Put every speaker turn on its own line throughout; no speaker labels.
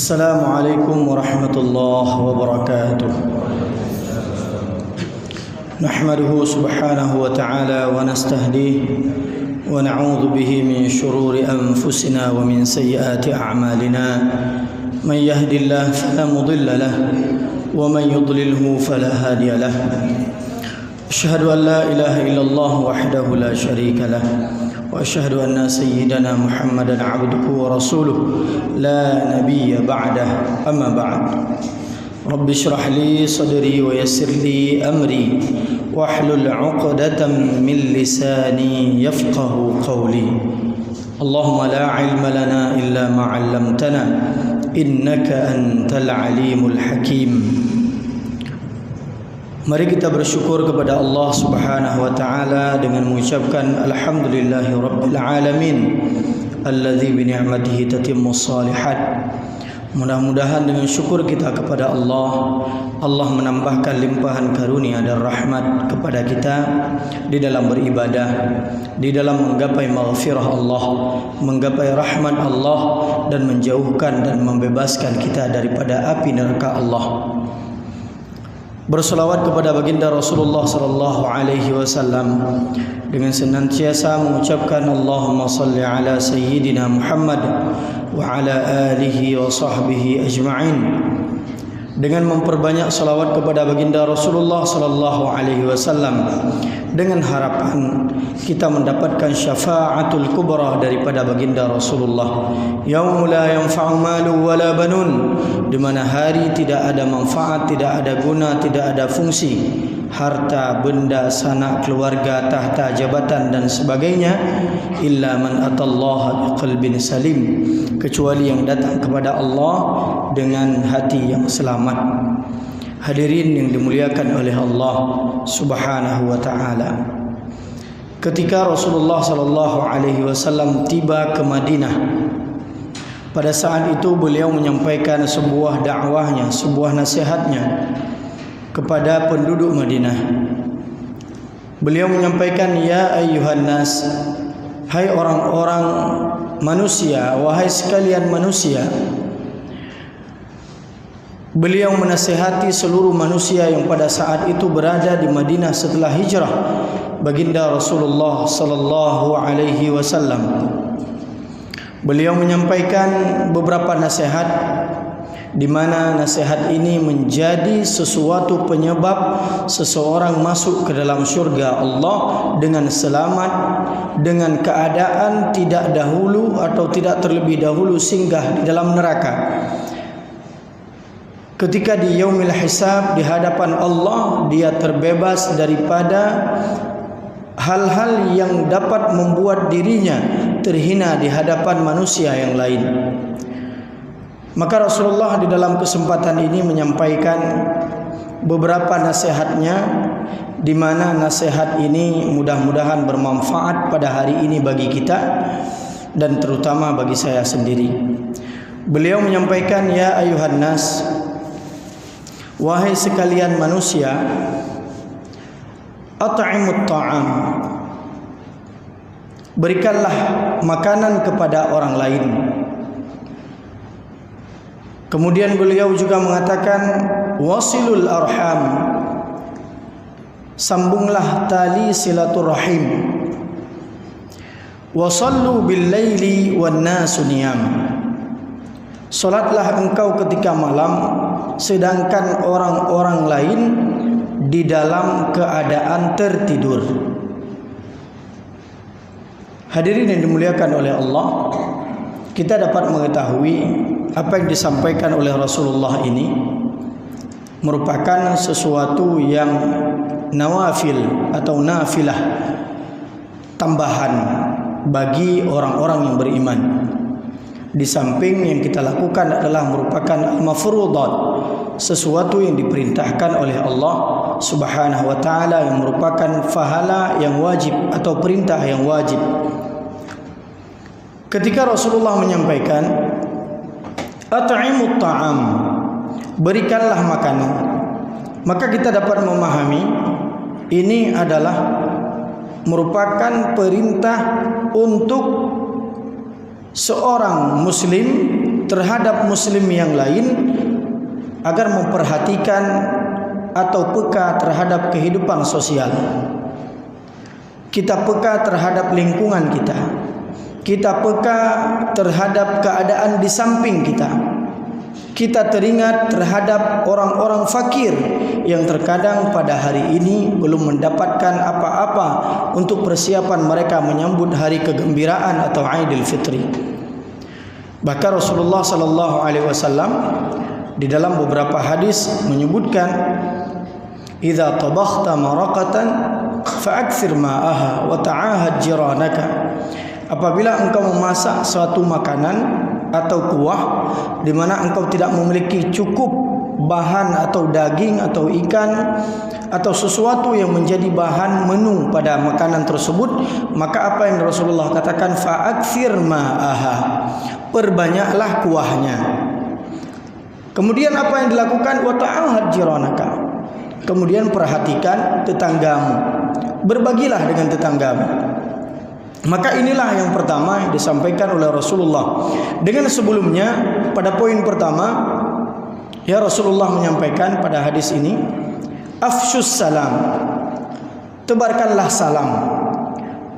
السلام عليكم ورحمة الله وبركاته. نحمده سبحانه وتعالى ونستهديه ونعوذ به من شرور أنفسنا ومن سيئات أعمالنا. من يهد الله فلا مضل له ومن يضلله فلا هادي له. أشهد أن لا إله إلا الله وحده لا شريك له وأشهد أن سيدنا محمدا عبده ورسوله لا نبي بعده. أما بعد، رب اشرح لي صدري ويسر لي أمري واحلل عقدة من لساني يفقه قولي. اللهم لا علم لنا إلا ما علمتنا إنك أنت العليم الحكيم. Mari kita bersyukur kepada Allah Subhanahu wa taala dengan mengucapkan alhamdulillahirabbil alamin alladzi bi ni'matihi tatimmus shalihat. Mudah-mudahan dengan syukur kita kepada Allah, Allah menambahkan limpahan karunia dan rahmat kepada kita di dalam beribadah, di dalam menggapai maghfirah Allah, menggapai rahmat Allah, dan menjauhkan dan membebaskan kita daripada api neraka Allah. Berselawat kepada baginda Rasulullah sallallahu alaihi wasallam dengan senantiasa mengucapkan Allahumma salli ala sayyidina Muhammad wa ala alihi wa sahbihi ajma'in, dengan memperbanyak salawat kepada baginda Rasulullah sallallahu alaihi wasallam dengan harapan kita mendapatkan syafaatul kubra daripada baginda Rasulullah, yaumul la yanfa'u malu wala banun, di mana hari tidak ada manfaat, tidak ada guna, tidak ada fungsi harta, benda, sanak keluarga, tahta, jabatan dan sebagainya, illa man atallaha biqalbin salim, kecuali yang datang kepada Allah dengan hati yang selamat. Hadirin yang dimuliakan oleh Allah Subhanahu wa taala, ketika Rasulullah sallallahu alaihi wasallam tiba ke Madinah, pada saat itu beliau menyampaikan sebuah dakwahnya, sebuah nasihatnya kepada penduduk Madinah. Beliau menyampaikan, ya ayyuhan nas, hai orang-orang manusia, wahai sekalian manusia. Beliau menasihati seluruh manusia yang pada saat itu berada di Madinah setelah hijrah baginda Rasulullah sallallahu alaihi wasallam. Beliau menyampaikan beberapa nasihat, di mana nasihat ini menjadi sesuatu penyebab seseorang masuk ke dalam syurga Allah dengan selamat, dengan keadaan tidak dahulu atau tidak terlebih dahulu singgah di dalam neraka. Ketika di yaumil hisab, di hadapan Allah, dia terbebas daripada hal-hal yang dapat membuat dirinya terhina di hadapan manusia yang lain. Maka Rasulullah di dalam kesempatan ini menyampaikan beberapa nasihatnya, di mana nasihat ini mudah-mudahan bermanfaat pada hari ini bagi kita dan terutama bagi saya sendiri. Beliau menyampaikan, ya ayuhan nas, wahai sekalian manusia, at'imut ta'am, berikanlah makanan kepada orang lain. Kemudian beliau juga mengatakan, wasilul arham, sambunglah tali silaturahim, wasallu bil laili wan nasu niyam, salatlah engkau ketika malam sedangkan orang-orang lain di dalam keadaan tertidur. Hadirin yang dimuliakan oleh Allah, kita dapat mengetahui apa yang disampaikan oleh Rasulullah ini merupakan sesuatu yang nawafil atau nafilah, tambahan bagi orang-orang yang beriman. Di samping yang kita lakukan adalah merupakan al-mafruḍat, sesuatu yang diperintahkan oleh Allah Subhanahu wa taala, yang merupakan pahala yang wajib atau perintah yang wajib. Ketika Rasulullah menyampaikan at'imut ta'am, berikanlah makanan, maka kita dapat memahami ini adalah merupakan perintah untuk seorang muslim terhadap muslim yang lain agar memperhatikan atau peka terhadap kehidupan sosial. Kita peka terhadap lingkungan kita. Kita peka terhadap keadaan di samping kita. Kita teringat terhadap orang-orang fakir yang terkadang pada hari ini belum mendapatkan apa-apa untuk persiapan mereka menyambut hari kegembiraan atau Aidil Fitri. Bahkan Rasulullah sallallahu alaihi wasallam di dalam beberapa hadis menyebutkan, "Idza tabakhta maraqatan fa'akthir ma'aha wa ta'ahad jiranaka." Apabila engkau memasak suatu makanan atau kuah di mana engkau tidak memiliki cukup bahan atau daging atau ikan atau sesuatu yang menjadi bahan menu pada makanan tersebut, maka apa yang Rasulullah katakan, fa'akthir ma'aha, perbanyaklah kuahnya. Kemudian apa yang dilakukan, wa ta'ahad jiranaka, kemudian perhatikan tetanggamu, berbagilah dengan tetanggamu. Maka inilah yang pertama yang disampaikan oleh Rasulullah. Dengan sebelumnya pada poin pertama, ya Rasulullah menyampaikan pada hadis ini, afsyus salam, tebarkanlah salam,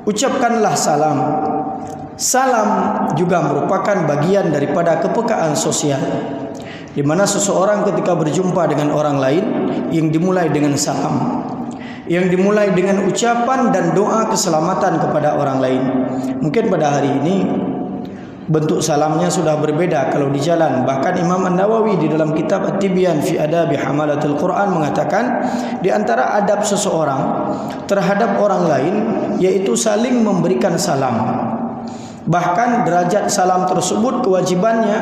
ucapkanlah salam. Salam juga merupakan bagian daripada kepekaan sosial, di mana seseorang ketika berjumpa dengan orang lain yang dimulai dengan salam, yang dimulai dengan ucapan dan doa keselamatan kepada orang lain. Mungkin pada hari ini bentuk salamnya sudah berbeda kalau di jalan. Bahkan Imam An-Nawawi di dalam kitab At-Tibyan fi Adabi Hamalatil Quran mengatakan, di antara adab seseorang terhadap orang lain yaitu saling memberikan salam. Bahkan derajat salam tersebut, kewajibannya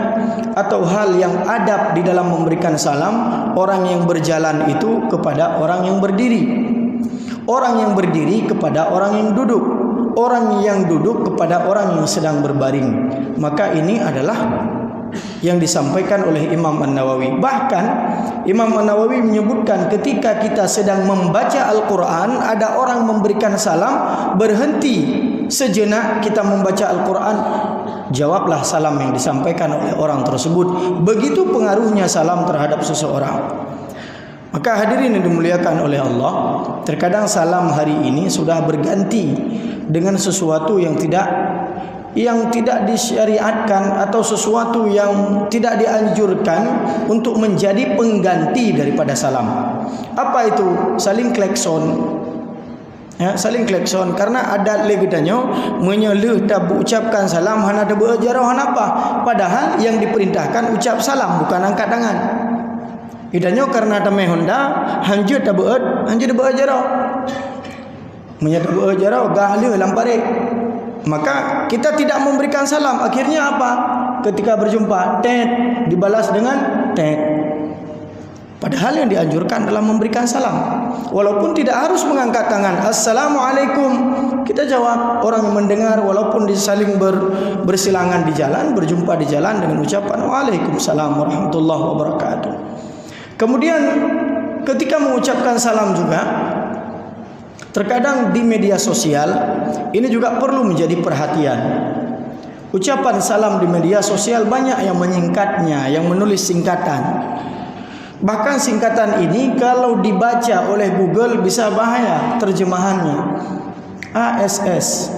atau hal yang adab di dalam memberikan salam, orang yang berjalan itu kepada orang yang berdiri, orang yang berdiri kepada orang yang duduk, orang yang duduk kepada orang yang sedang berbaring. Maka ini adalah yang disampaikan oleh Imam An-Nawawi. Bahkan Imam An-Nawawi menyebutkan ketika kita sedang membaca Al-Quran, ada orang memberikan salam, berhenti sejenak kita membaca Al-Quran, jawablah salam yang disampaikan oleh orang tersebut. Begitu pengaruhnya salam terhadap seseorang. Maka hadirin yang dimuliakan oleh Allah, terkadang salam hari ini sudah berganti dengan sesuatu yang tidak disyariatkan atau sesuatu yang tidak dianjurkan untuk menjadi pengganti daripada salam. Apa itu? Saling klakson. Ya, saling klakson karena ada legedanyo menyeleh tak ucapkan salam hana ada berjarah apa? Padahal yang diperintahkan ucap salam bukan angkat tangan. Idanyo karena ada Honda hanjut tak berjarah. Menyata berjarah gahle lampare. Maka kita tidak memberikan salam. Akhirnya apa? Ketika berjumpa, tet dibalas dengan tet. Padahal yang dianjurkan adalah memberikan salam. Walaupun tidak harus mengangkat tangan. Assalamualaikum. Kita jawab. Orang yang mendengar walaupun saling bersilangan di jalan, berjumpa di jalan dengan ucapan Waalaikumsalam warahmatullahi wabarakatuh. Kemudian ketika mengucapkan salam juga, terkadang di media sosial ini juga perlu menjadi perhatian. Ucapan salam di media sosial banyak yang menyingkatnya, yang menulis singkatan. Bahkan singkatan ini kalau dibaca oleh Google bisa bahaya terjemahannya. ASS.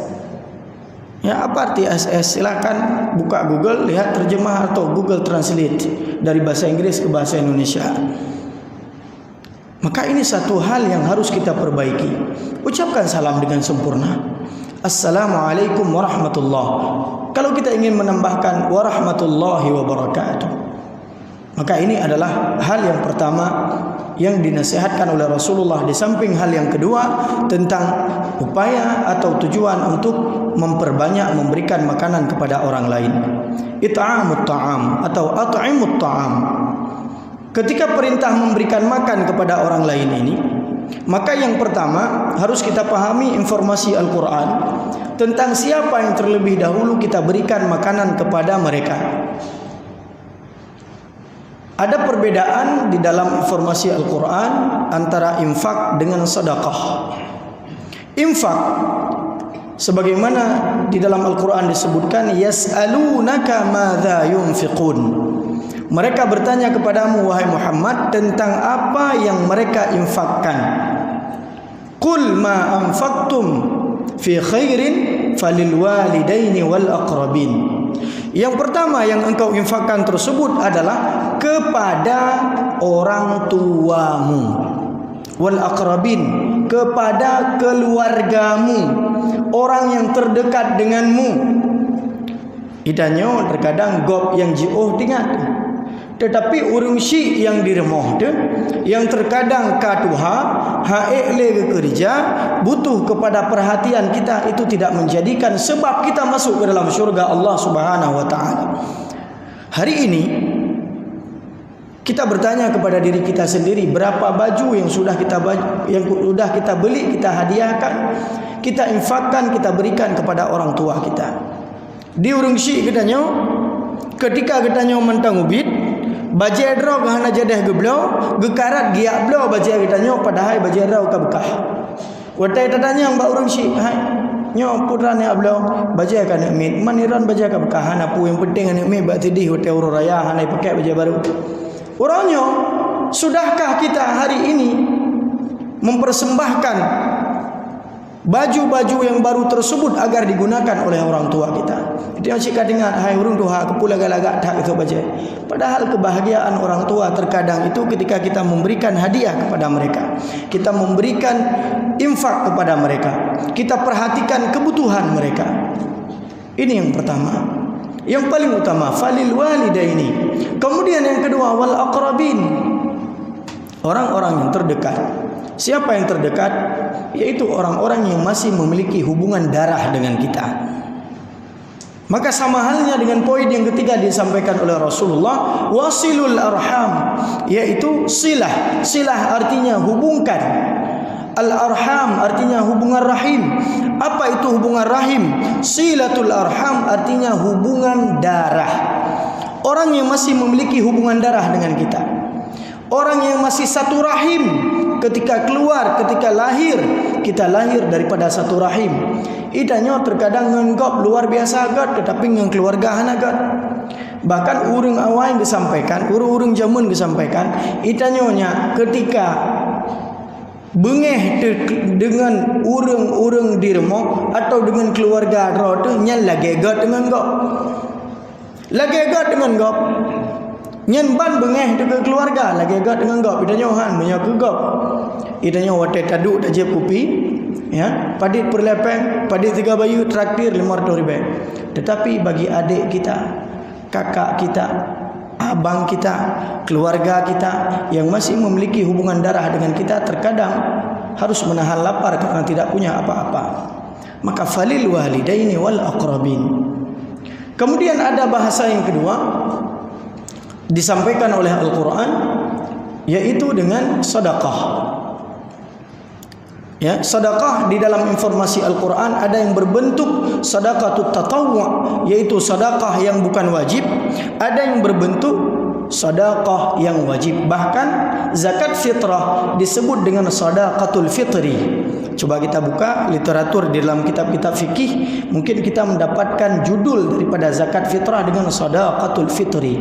Ya, apa arti ASS? Silakan buka Google, lihat terjemah atau Google Translate dari bahasa Inggris ke bahasa Indonesia. Maka ini satu hal yang harus kita perbaiki. Ucapkan salam dengan sempurna. Assalamualaikum warahmatullahi. Kalau kita ingin menambahkan warahmatullahi wabarakatuh, maka ini adalah hal yang pertama yang dinasihatkan oleh Rasulullah. Di samping hal yang kedua tentang upaya atau tujuan untuk memperbanyak memberikan makanan kepada orang lain. It'amut ta'am atau at'imut ta'am. Ketika perintah memberikan makan kepada orang lain ini, maka yang pertama harus kita pahami informasi Al-Quran tentang siapa yang terlebih dahulu kita berikan makanan kepada mereka. Ada perbedaan di dalam informasi Al-Quran antara infak dengan sedekah. Infak Sebagaimana di dalam Al-Quran disebutkan, yas'alunaka madza yunfiqun. Mereka bertanya kepadamu wahai Muhammad tentang apa yang mereka infakkan. Qul ma anfaqtum fi khairin falil walidaini wal aqrabin. Yang pertama yang engkau infakkan tersebut adalah kepada orang tuamu, wal aqrabin, kepada keluargamu, orang yang terdekat denganmu. Idanyo terkadang gop yang jauh tinggal, tetapi urung syik yang diremoh tu, yang terkadang katuha haile ke kerja butuh kepada perhatian kita, itu tidak menjadikan sebab kita masuk ke dalam syurga Allah Subhanahu wa taala. Hari ini kita bertanya kepada diri kita sendiri, berapa baju yang sudah kita beli, kita hadiahkan, kita infakkan, kita berikan kepada orang tua kita. Di urung syik katanya, ketika katanya mentang ubit, bajai draw gahana jadah geblau, gekarat giak blau bajai katanya, padahal bajai draw ka bekah. Watai tatanya mbak urung syik, hai nyo putrane ablau bajai ka nak mit, maniran bajai ka bekah, hana pu yang penting anak mit bak tidih watai urang raya hana pakai bajai baru. Orangnya, sudahkah kita hari ini mempersembahkan baju-baju yang baru tersebut agar digunakan oleh orang tua kita? Itu yang cik dengar, hai urung tuha kepula galagak tak itu baca. Padahal kebahagiaan orang tua terkadang itu ketika kita memberikan hadiah kepada mereka, kita memberikan infak kepada mereka, kita perhatikan kebutuhan mereka. Ini yang pertama. Yang paling utama, falil walidaini. Kemudian yang kedua, wal aqrabin, orang-orang yang terdekat. Siapa yang terdekat? Yaitu orang-orang yang masih memiliki hubungan darah dengan kita. Maka sama halnya dengan poin yang ketiga disampaikan oleh Rasulullah, wasilul arham, yaitu silah. Silah artinya hubungkan. Al-arham artinya hubungan rahim. Apa itu hubungan rahim? Silatul arham artinya hubungan darah. Orang yang masih memiliki hubungan darah dengan kita, orang yang masih satu rahim, ketika keluar, ketika lahir, kita lahir daripada satu rahim. Idanya terkadang ngenggop luar biasa agak, tetapi ngen keluarga hanagat. Bahkan urung awal yang disampaikan, urung jamun disampaikan, itanyonya ketika bengeh dengan urang-urang diremo atau dengan keluarga adro tu nyan lagi gat dengan gop. Lagi gat dengan gop. Nyan ban bengeh dengan keluarga lagi gat dengan gop. Idanya han banyak ke gop. Idanya wate taduk dak je kupi, ya, padit perlepeng, padit 3 bayu traktir 500 ribu. Tetapi bagi adik kita, kakak kita, abang kita, keluarga kita yang masih memiliki hubungan darah dengan kita, terkadang harus menahan lapar karena tidak punya apa-apa. Maka falil walidaini wal aqrabin. Kemudian ada bahasa yang kedua disampaikan oleh Al-Quran, yaitu dengan sedekah. Ya, sedekah di dalam informasi Al-Quran ada yang berbentuk sedekatut tatawwu', yaitu sedekah yang bukan wajib, ada yang berbentuk sedekah yang wajib. Bahkan zakat fitrah disebut dengan sedekatul fitri. Coba kita buka literatur di dalam kitab-kitab fikih, mungkin kita mendapatkan judul daripada zakat fitrah dengan sedekatul fitri.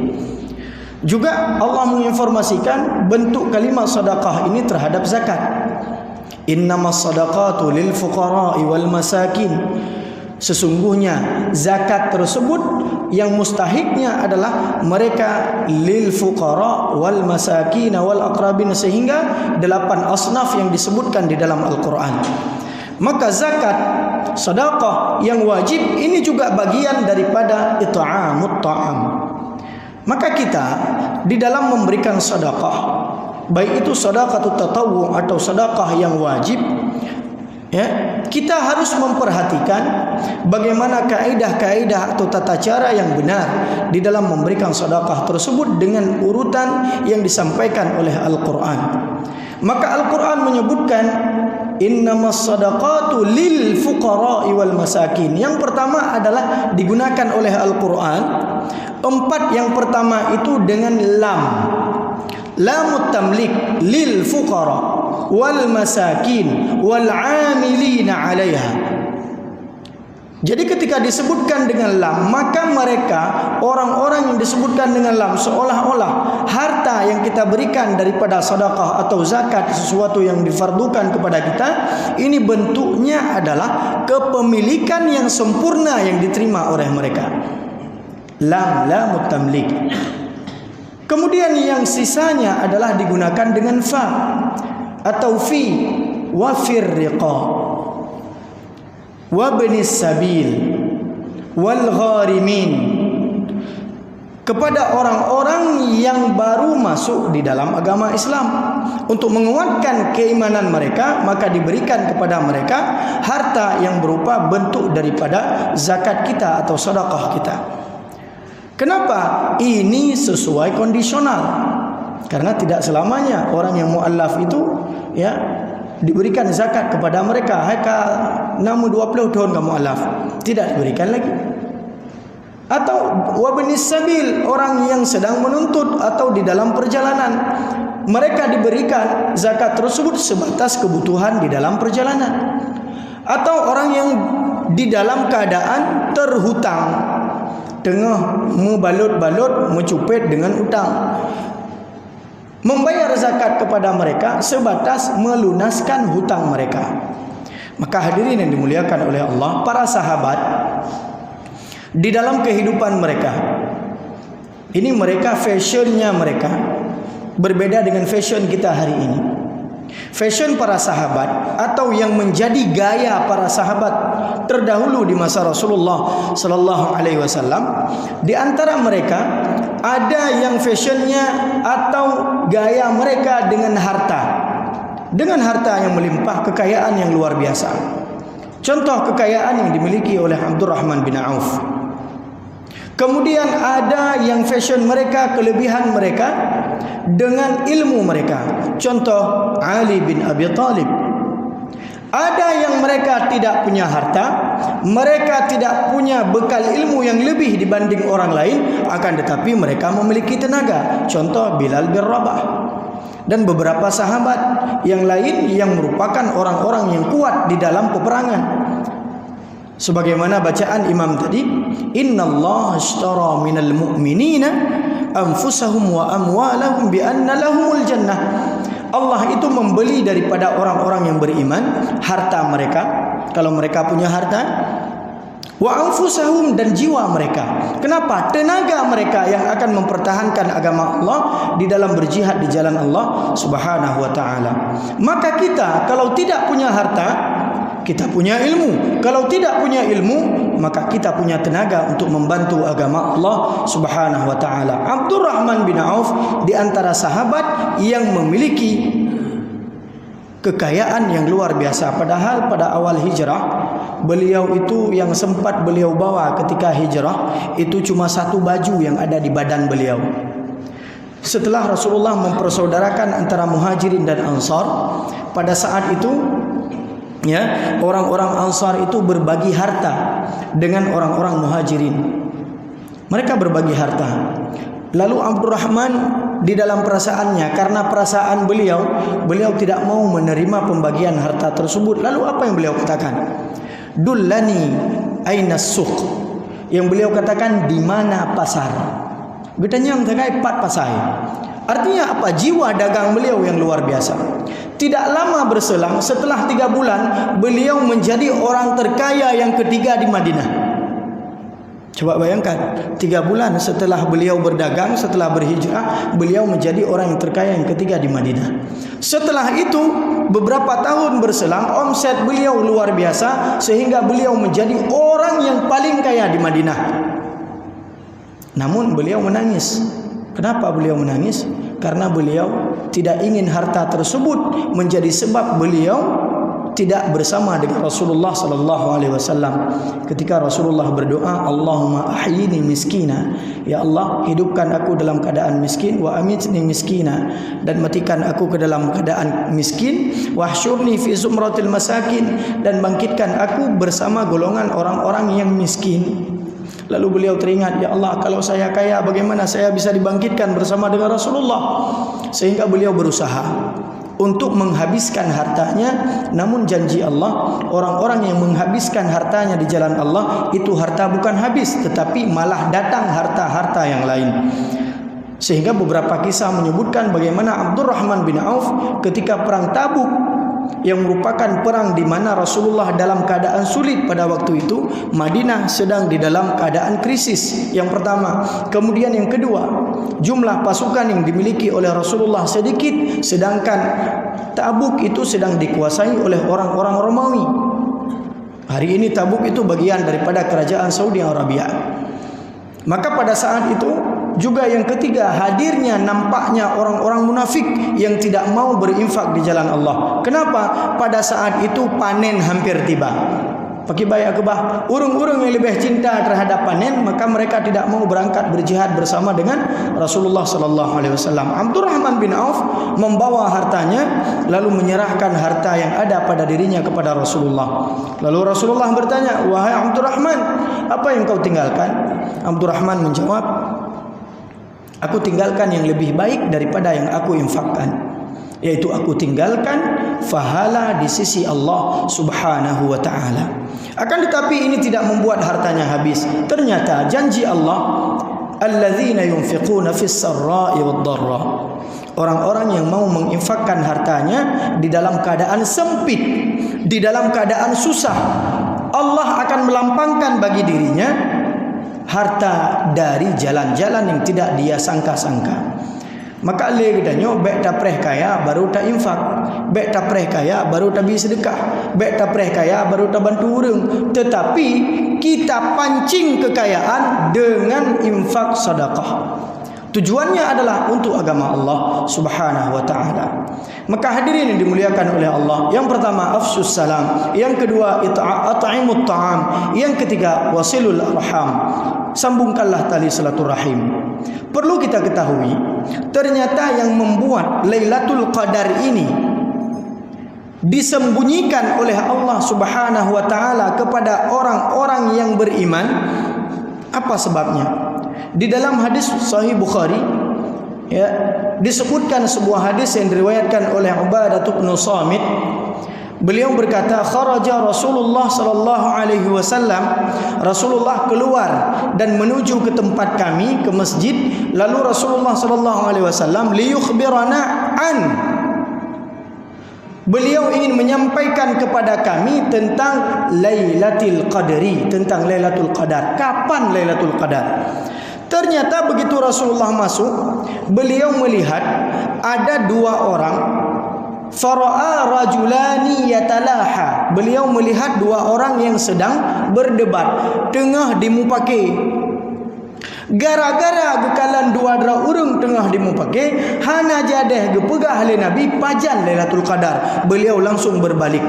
Juga Allah menginformasikan bentuk kalimat sedekah ini terhadap zakat. Innamas sadaqatu lil fuqara'i wal masakin. Sesungguhnya zakat tersebut yang mustahiknya adalah mereka lil fuqara wal masakin wal aqrabin, sehingga 8 asnaf yang disebutkan di dalam Al-Quran. Maka zakat, sedekah yang wajib ini juga bagian daripada it'amut ta'am. Maka kita di dalam memberikan sedekah, baik itu sedekatut tatawwu' atau sedekah yang wajib, ya, kita harus memperhatikan bagaimana kaidah-kaidah atau tata cara yang benar di dalam memberikan sedekah tersebut dengan urutan yang disampaikan oleh Al-Quran. Maka Al-Quran menyebutkan innamas sadaqatu lil fuqara'i wal masakin. Yang pertama adalah digunakan oleh Al-Quran 4. Yang pertama itu dengan lam, lamut tamlik, lil fuqara wal masakin wal amilina 'alaiha. Jadi ketika disebutkan dengan lam, maka mereka orang-orang yang disebutkan dengan lam seolah-olah harta yang kita berikan daripada sedekah atau zakat, sesuatu yang difardukan kepada kita, ini bentuknya adalah kepemilikan yang sempurna yang diterima oleh mereka. Lamut tamlik. Kemudian yang sisanya adalah digunakan dengan fa atau fi wa firriqa wabnis sabil wal gharimin, kepada orang-orang yang baru masuk di dalam agama Islam. Untuk menguatkan keimanan mereka, maka diberikan kepada mereka harta yang berupa bentuk daripada zakat kita atau sedekah kita. Kenapa? Ini sesuai kondisional. Karena tidak selamanya orang yang mu'allaf itu diberikan zakat kepada mereka. Haka namu 20 tahun kamu alaf, tidak diberikan lagi. Atau wabnis sabil, orang yang sedang menuntut atau di dalam perjalanan, mereka diberikan zakat tersebut sebatas kebutuhan di dalam perjalanan. Atau orang yang di dalam keadaan terhutang, tengah membalut-balut, mencupet dengan utang, membayar zakat kepada mereka sebatas melunaskan hutang mereka. Maka hadirin yang dimuliakan oleh Allah, para sahabat di dalam kehidupan mereka ini, mereka fashionnya mereka berbeda dengan fashion kita hari ini. Fashion para sahabat atau yang menjadi gaya para sahabat terdahulu di masa Rasulullah sallallahu alaihi wasallam, di antara mereka ada yang fashionnya atau gaya mereka dengan harta yang melimpah, kekayaan yang luar biasa. Contoh kekayaan yang dimiliki oleh Abdurrahman bin Auf. Kemudian ada yang fashion mereka, kelebihan mereka dengan ilmu mereka. Contoh Ali bin Abi Thalib. Ada yang mereka tidak punya harta, mereka tidak punya bekal ilmu yang lebih dibanding orang lain, akan tetapi mereka memiliki tenaga. Contoh Bilal bin Rabah dan beberapa sahabat yang lain yang merupakan orang-orang yang kuat di dalam peperangan. Sebagaimana bacaan imam tadi, innallaha ashtara minal mu'minina anfusahum wa amwalahum bi anna lahumul jannah. Allah itu membeli daripada orang-orang yang beriman harta mereka, kalau mereka punya harta, wa anfusahum, dan jiwa mereka. Kenapa? Tenaga mereka yang akan mempertahankan agama Allah di dalam berjihad di jalan Allah Subhanahu wa taala. Maka kita kalau tidak punya harta, kita punya ilmu. Kalau tidak punya ilmu, maka kita punya tenaga untuk membantu agama Allah Subhanahu wa taala. Abdurrahman bin Auf di antara sahabat yang memiliki kekayaan yang luar biasa. Padahal pada awal hijrah, beliau itu yang sempat beliau bawa ketika hijrah itu cuma satu baju yang ada di badan beliau. Setelah Rasulullah mempersaudarakan antara Muhajirin dan Ansar, pada saat itu orang-orang Ansar itu berbagi harta dengan orang-orang Muhajirin. Mereka berbagi harta. Lalu Abdurrahman di dalam perasaannya, karena perasaan beliau tidak mau menerima pembagian harta tersebut. Lalu apa yang beliau katakan? Dullani aina suq. Yang beliau katakan, di mana pasar? Bedanya yang terkait pat pasai. Artinya apa? Jiwa dagang beliau yang luar biasa. Tidak lama berselang, setelah 3 bulan, beliau menjadi orang terkaya yang ketiga di Madinah. Coba bayangkan, 3 bulan setelah beliau berdagang, setelah berhijrah, beliau menjadi orang yang terkaya yang ketiga di Madinah. Setelah itu, beberapa tahun berselang, omset beliau luar biasa, sehingga beliau menjadi orang yang paling kaya di Madinah. Namun beliau menangis. Kenapa beliau menangis? Karena beliau tidak ingin harta tersebut menjadi sebab beliau tidak bersama dengan Rasulullah sallallahu alaihi wasallam. Ketika Rasulullah berdoa, Allahumma ahyini miskina, ya Allah, hidupkan aku dalam keadaan miskin, wa amitni miskina, dan matikan aku ke dalam keadaan miskin, wahsyurni fi zumratil masakin, dan bangkitkan aku bersama golongan orang-orang yang miskin. Lalu beliau teringat, ya Allah, kalau saya kaya, bagaimana saya bisa dibangkitkan bersama dengan Rasulullah? Sehingga beliau berusaha. untuk menghabiskan hartanya. Namun janji Allah, orang-orang yang menghabiskan hartanya di jalan Allah, itu harta bukan habis, tetapi malah datang harta-harta yang lain. Sehingga beberapa kisah menyebutkan bagaimana Abdurrahman bin Auf ketika perang Tabuk, yang merupakan perang di mana Rasulullah dalam keadaan sulit pada waktu itu, Madinah sedang di dalam keadaan krisis. Yang pertama. Kemudian yang kedua, jumlah pasukan yang dimiliki oleh Rasulullah sedikit, sedangkan Tabuk itu sedang dikuasai oleh orang-orang Romawi. Hari ini Tabuk itu bagian daripada kerajaan Saudi Arabia. Maka pada saat itu juga yang ketiga, hadirnya nampaknya orang-orang munafik yang tidak mau berinfak di jalan Allah. Kenapa? Pada saat itu panen hampir tiba. Pakai baik akbah, urung-urung yang lebih cinta terhadap panen, maka mereka tidak mau berangkat berjihad bersama dengan Rasulullah sallallahu alaihi wasallam. Abdurrahman bin Auf membawa hartanya lalu menyerahkan harta yang ada pada dirinya kepada Rasulullah. Lalu Rasulullah bertanya, "Wahai Abdurrahman, apa yang kau tinggalkan?" Abdurrahman menjawab, "Aku tinggalkan yang lebih baik daripada yang aku infakkan, yaitu aku tinggalkan pahala di sisi Allah Subhanahu wa taala." Akan tetapi ini tidak membuat hartanya habis. Ternyata janji Allah, alladzina yunfiquna fis sarra'i wad dharra, orang-orang yang mau menginfakkan hartanya di dalam keadaan sempit, di dalam keadaan susah, Allah akan melampangkan bagi dirinya harta dari jalan-jalan yang tidak dia sangka-sangka. Maka le katanya, baik tak preh kaya baru tak infak, baik tak preh kaya baru tak bagi sedekah, baik tak preh kaya baru tak bantu orang. Tetapi kita pancing kekayaan dengan infak sedekah. Tujuannya adalah untuk agama Allah Subhanahu wa taala. Maka hadirin yang dimuliakan oleh Allah, yang pertama afsus salam, yang kedua at'imut ta'am, yang ketiga wasilul arham, sambungkanlah tali silaturahim. Perlu kita ketahui, ternyata yang membuat Lailatul Qadar ini disembunyikan oleh Allah Subhanahu wa taala kepada orang-orang yang beriman, apa sebabnya? Di dalam hadis Sahih Bukhari, ya, disebutkan sebuah hadis yang diriwayatkan oleh Ubadah bin Samit. Beliau berkata, kharaja Rasulullah sallallahu alaihi wasallam, Rasulullah keluar dan menuju ke tempat kami, ke masjid. Lalu Rasulullah sallallahu alaihi wasallam liyukhbirana an, beliau ingin menyampaikan kepada kami tentang Lailatul Qadri, tentang Lailatul Qadar. Kapan Lailatul Qadar? Ternyata begitu Rasulullah masuk, beliau melihat ada dua orang, fara'a rajulani yatalaha, beliau melihat dua orang yang sedang berdebat tengah dimupake. Gara-gara gekalan dua orang tengah dimupake, hana jadah gepegah oleh Nabi pajan Lailatul Qadar. Beliau langsung berbalik.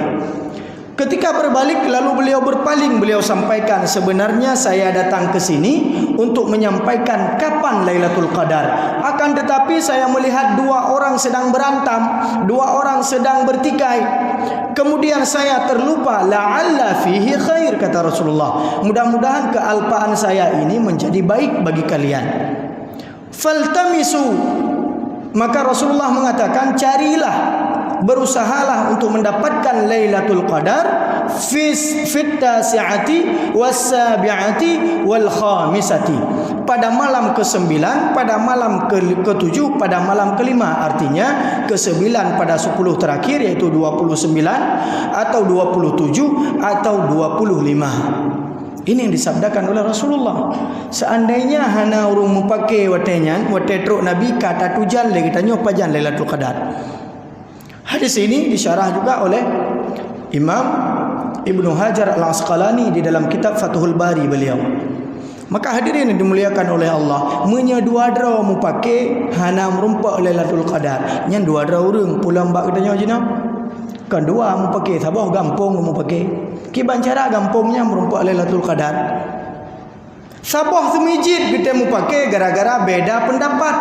Ketika berbalik, lalu beliau berpaling, beliau sampaikan, sebenarnya saya datang ke sini untuk menyampaikan kapan Lailatul Qadar. Akan tetapi saya melihat dua orang sedang berantam, dua orang sedang bertikai. Kemudian saya terlupa, la'alla fihi khair, kata Rasulullah. Mudah-mudahan kealpaan saya ini menjadi baik bagi kalian. Faltamisu, maka Rasulullah mengatakan, carilah, berusahalah untuk mendapatkan Lailatul Qadar fit tasi'ati was-sabi'ati wal khamisati, pada malam ke-9, pada malam ke-7, pada malam ke-5. Artinya ke-9 pada 10 terakhir, yaitu 29 atau 27 atau 25. Ini yang disabdakan oleh Rasulullah. Seandainya hana urung mupake watenyan, watetruk Nabi kata tujan le kita nyopajan Lailatul Qadar. Hadis ini disyarah juga oleh Imam Ibnu Hajar Al-Asqalani di dalam kitab Fathul Bari beliau. Maka hadirin yang dimuliakan oleh Allah, menya dua dra mupake hana merumpak Lailatul Qadar. Nyan dua dra urang pulang bak katanya jina. Kan dua mupake sabah gampung mupake. Ki bancara gampungnya merumpak Lailatul Qadar. Sabah semijit kita mupake gara-gara beda pendapat.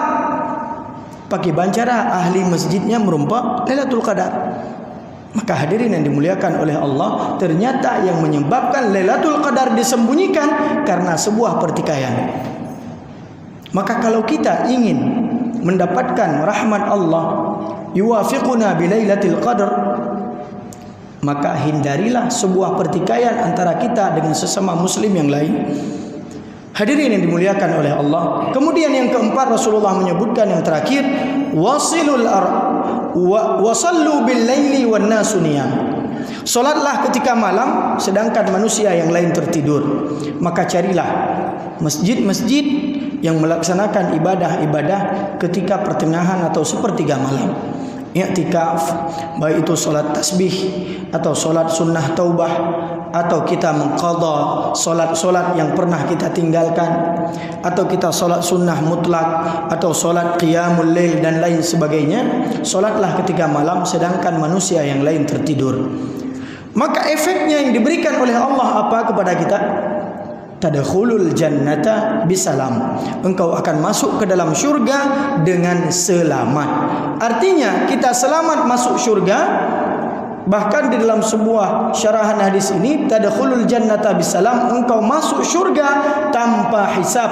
Pakai bancara ahli masjidnya merumpak Lailatul Qadar. Maka hadirin yang dimuliakan oleh Allah, ternyata yang menyebabkan Lailatul Qadar disembunyikan karena sebuah pertikaian. Maka kalau kita ingin mendapatkan rahmat Allah, yuwafiquna bilailatul qadr, maka hindarilah sebuah pertikaian antara kita dengan sesama muslim yang lain. Hadirin yang dimuliakan oleh Allah. Kemudian yang keempat, Rasulullah menyebutkan yang terakhir, wasallu bil laili wan nasu niyam. Solatlah ketika malam sedangkan manusia yang lain tertidur. Maka carilah masjid-masjid yang melaksanakan ibadah-ibadah ketika pertengahan atau sepertiga malam. I'tikaf, baik itu solat tasbih atau solat sunnah taubah, atau kita mengqadha solat-solat yang pernah kita tinggalkan, atau kita solat sunnah mutlak, atau solat qiyamul lail dan lain sebagainya. Solatlah ketika malam sedangkan manusia yang lain tertidur. Maka efeknya yang diberikan oleh Allah apa kepada kita? Tadkhulul jannata bisalam. Engkau akan masuk ke dalam syurga dengan selamat. Artinya kita selamat masuk syurga. Bahkan di dalam sebuah syarahan hadis ini, tadkhulul jannata bisalam, engkau masuk syurga tanpa hisab.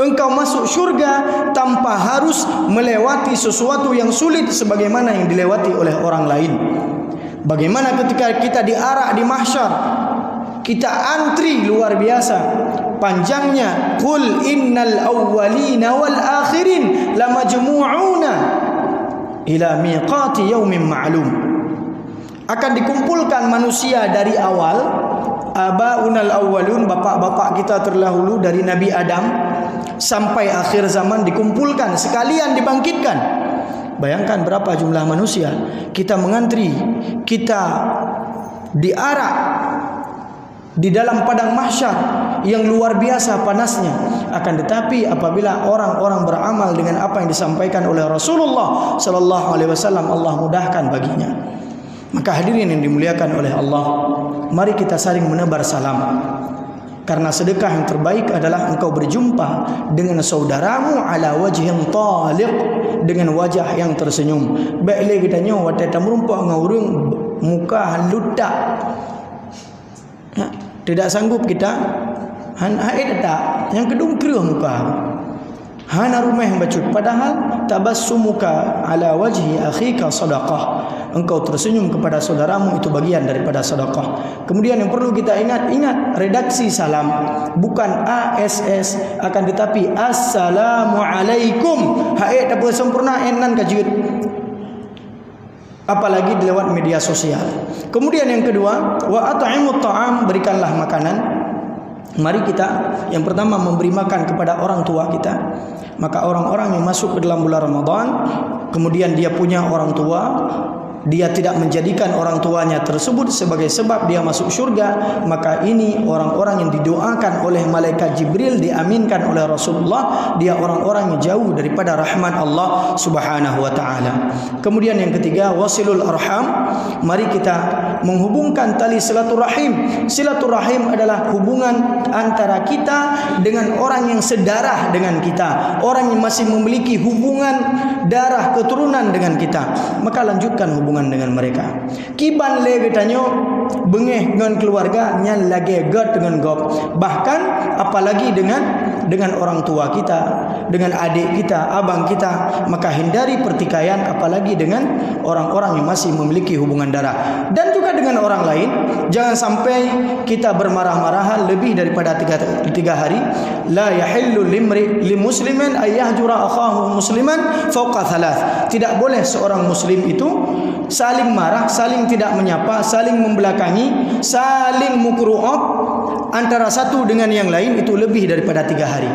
Engkau masuk syurga tanpa harus melewati sesuatu yang sulit sebagaimana yang dilewati oleh orang lain. Bagaimana ketika kita diarak di mahsyar, kita antri luar biasa panjangnya. Qul innal awwalina wal akhirin lamajmu'una ila miqati yaumin ma'lum. Akan dikumpulkan manusia dari awal, abaunal awwalun, bapak-bapak kita terdahulu dari Nabi Adam sampai akhir zaman dikumpulkan sekalian dibangkitkan. Bayangkan berapa jumlah manusia. Kita mengantri, kita diarak di dalam padang mahsyar yang luar biasa panasnya. Akan tetapi apabila orang-orang beramal dengan apa yang disampaikan oleh Rasulullah sallallahu alaihi wasallam, Allah mudahkan baginya. Maka hadirin yang dimuliakan oleh Allah, mari kita saling menebar salam. Karena sedekah yang terbaik adalah engkau berjumpa dengan saudaramu ala wajhin taliq, dengan wajah yang tersenyum. Baik kita nyo wate tamrumpa ngaurung muka haludak. Ya, tidak sanggup kita han haid tak yang kedung kreuh muka. Hana rumah yang bacut, padahal tabassumuka ala wajhi akhika sadaqah. Engkau tersenyum kepada saudaramu itu bagian daripada sedekah. Kemudian yang perlu kita ingat redaksi salam bukan ASS, akan tetapi Assalamualaikum. Haid tak sempurna enan kajut. Apalagi lewat media sosial. Kemudian yang kedua, wa at'imut ta'am, berikanlah makanan. Mari kita yang pertama memberi makan kepada orang tua kita. Maka orang-orang yang masuk ke dalam bulan Ramadan, kemudian dia punya orang tua, dia tidak menjadikan orang tuanya tersebut sebagai sebab dia masuk syurga, maka ini orang-orang yang didoakan oleh malaikat Jibril, diaminkan oleh Rasulullah, dia orang-orang yang jauh daripada rahmat Allah Subhanahu wa taala. Kemudian yang ketiga, wasilul arham, mari kita menghubungkan tali silaturahim. Silaturahim adalah hubungan antara kita dengan orang yang sedarah dengan kita, orang yang masih memiliki hubungan darah keturunan dengan kita. Maka lanjutkan hubungan dengan mereka. Kiban le getanyo bengeh dengan keluarga nyan lagi god dengan gob. Bahkan apalagi dengan orang tua kita, dengan adik kita, abang kita, maka hindari pertikaian apalagi dengan orang-orang yang masih memiliki hubungan darah. Dan juga dengan orang lain, jangan sampai kita bermarah-marahan lebih daripada tiga hari. La yahillu li muslimin ayyahjura akhahu musliman fawqa thalath. Tidak boleh seorang muslim itu saling marah, saling tidak menyapa, saling membelakangi, saling mukru'ab antara satu dengan yang lain itu lebih daripada 3 hari.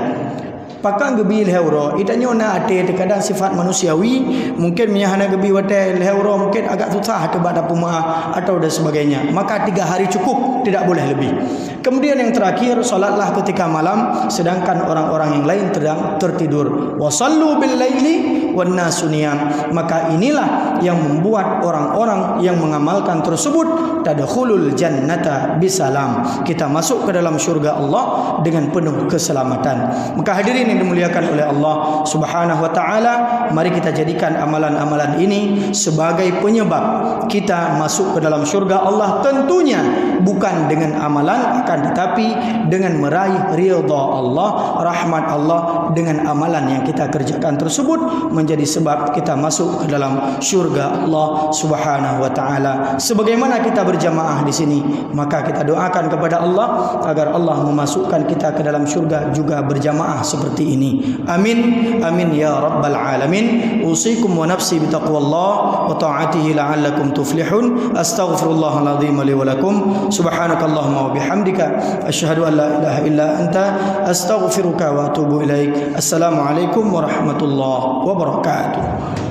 Pakang gebi lehuro itanya na ate terkadang sifat manusiawi, mungkin menyahana gebi wate lehuro mungkin agak susah kepada puma atau dan sebagainya, maka 3 hari cukup, tidak boleh lebih. Kemudian yang terakhir, salatlah ketika malam sedangkan orang-orang yang lain sedang tertidur. Wasallu bil laili wan nasu niyam. Maka inilah yang membuat orang-orang yang mengamalkan tersebut tadkhulul jannata bisalam, kita masuk ke dalam syurga Allah dengan penuh keselamatan. Maka hadirin yang dimuliakan oleh Allah Subhanahu wa taala, mari kita jadikan amalan-amalan ini sebagai penyebab kita masuk ke dalam syurga Allah, tentunya bukan dengan amalan, akan tetapi dengan meraih ridha Allah, rahmat Allah dengan amalan yang kita kerjakan tersebut menjadi menjadi sebab kita masuk ke dalam syurga Allah Subhanahu wa taala. Sebagaimana kita berjamaah di sini, maka kita doakan kepada Allah agar Allah memasukkan kita ke dalam syurga juga berjamaah seperti ini. Amin amin ya rabbal alamin. Usikum wa nafsi bitaqwallah wa ta'atihi la'allakum tuflihun. Astaghfirullahal azim li wa lakum. Subhanakallahumma wa bihamdika asyhadu an la ilaha illa anta astaghfiruka wa atubu ilaik. Assalamualaikum warahmatullahi wabarakatuh.